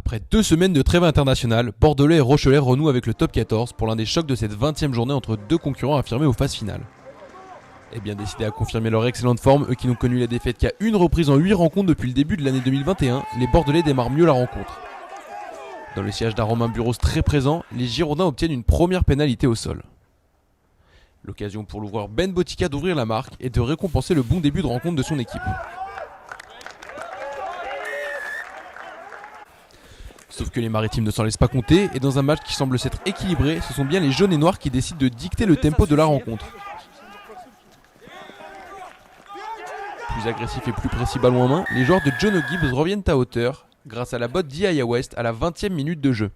Après 2 semaines de trêve internationale, Bordelais et Rochelais renouent avec le top 14 pour l'un des chocs de cette 20e journée entre deux concurrents affirmés aux phases finales. Et bien décidés à confirmer leur excellente forme, eux qui n'ont connu la défaite qu'à une reprise en 8 rencontres depuis le début de l'année 2021, les Bordelais démarrent mieux la rencontre. Dans le siège d'un Romain Buros très présent, les Girondins obtiennent une première pénalité au sol. L'occasion pour l'ouvreur Ben Botica d'ouvrir la marque et de récompenser le bon début de rencontre de son équipe. Sauf que les Maritimes ne s'en laissent pas compter et dans un match qui semble s'être équilibré, ce sont bien les jaunes et noirs qui décident de dicter le tempo de la rencontre. Plus agressif et plus précis ballon en main, les joueurs de John O'Gibbs reviennent à hauteur grâce à la botte d'Iaya West à la 20e minute de jeu.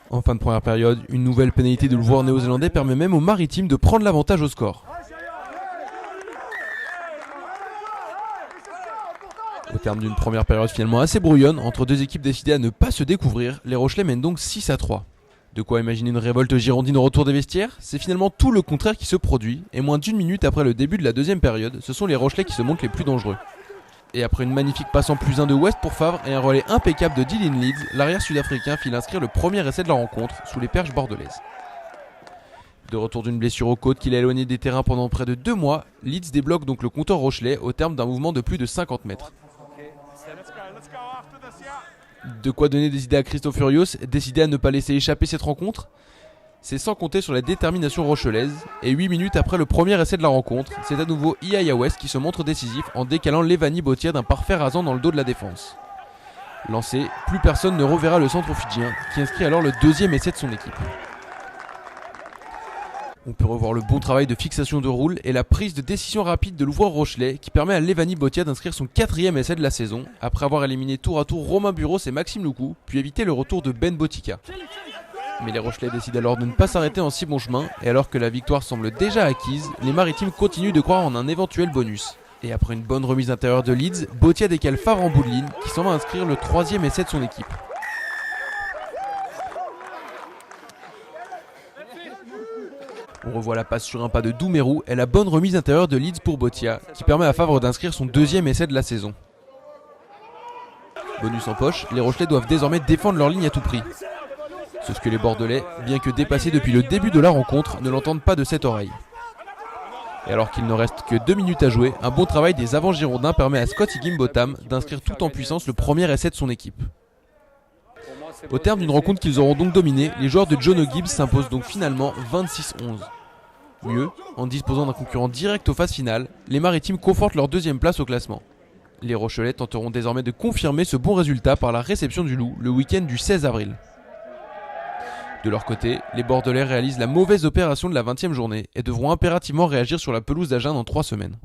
En fin de première période, une nouvelle pénalité de l'ouvreur néo-zélandais permet même aux Maritimes de prendre l'avantage au score. Au terme d'une première période finalement assez brouillonne, entre deux équipes décidées à ne pas se découvrir, les Rochelais mènent donc 6-3. De quoi imaginer une révolte girondine au retour des vestiaires? C'est finalement tout le contraire qui se produit, et moins d'une minute après le début de la deuxième période, ce sont les Rochelais qui se montrent les plus dangereux. Et après une magnifique passe en +1 de West pour Favre et un relais impeccable de Dylan Leeds, l'arrière sud-africain file inscrire le premier essai de la rencontre sous les perches bordelaises. De retour d'une blessure aux côtes qui l'a éloigné des terrains pendant près de 2 mois, Leeds débloque donc le compteur rochelais au terme d'un mouvement de plus de 50 mètres. De quoi donner des idées à Christophe Furios, décidé à ne pas laisser échapper cette rencontre. C'est sans compter sur la détermination rochelaise, et 8 minutes après le premier essai de la rencontre, c'est à nouveau Iaya West qui se montre décisif en décalant Levani Botia d'un parfait rasant dans le dos de la défense. Lancé, plus personne ne reverra le centre fidjien, qui inscrit alors le deuxième essai de son équipe. On peut revoir le bon travail de fixation de roule et la prise de décision rapide de l'ouvreur rochelais qui permet à Levani Botia d'inscrire son 4e essai de la saison, après avoir éliminé tour à tour Romain Buros et Maxime Loukou, puis éviter le retour de Ben Botica. Mais les Rochelais décident alors de ne pas s'arrêter en si bon chemin, et alors que la victoire semble déjà acquise, les Maritimes continuent de croire en un éventuel bonus. Et après une bonne remise intérieure de Leeds, Botia décale Favre en bout de ligne, qui s'en va inscrire le 3e essai de son équipe. On revoit la passe sur un pas de Doumerou et la bonne remise intérieure de Leeds pour Botia, qui permet à Favre d'inscrire son 2e essai de la saison. Bonus en poche, les Rochelais doivent désormais défendre leur ligne à tout prix. Sauf que les Bordelais, bien que dépassés depuis le début de la rencontre, ne l'entendent pas de cette oreille. Et alors qu'il ne reste que 2 minutes à jouer, un bon travail des avants girondins permet à Scott Higginbotham d'inscrire tout en puissance le premier essai de son équipe. Au terme d'une rencontre qu'ils auront donc dominée, les joueurs de John O'Gibbs s'imposent donc finalement 26-11. Mieux, en disposant d'un concurrent direct aux phases finales, les Maritimes confortent leur 2e place au classement. Les Rochelais tenteront désormais de confirmer ce bon résultat par la réception du Loup le week-end du 16 avril. De leur côté, les Bordelais réalisent la mauvaise opération de la 20e journée et devront impérativement réagir sur la pelouse d'Agen dans 3 semaines.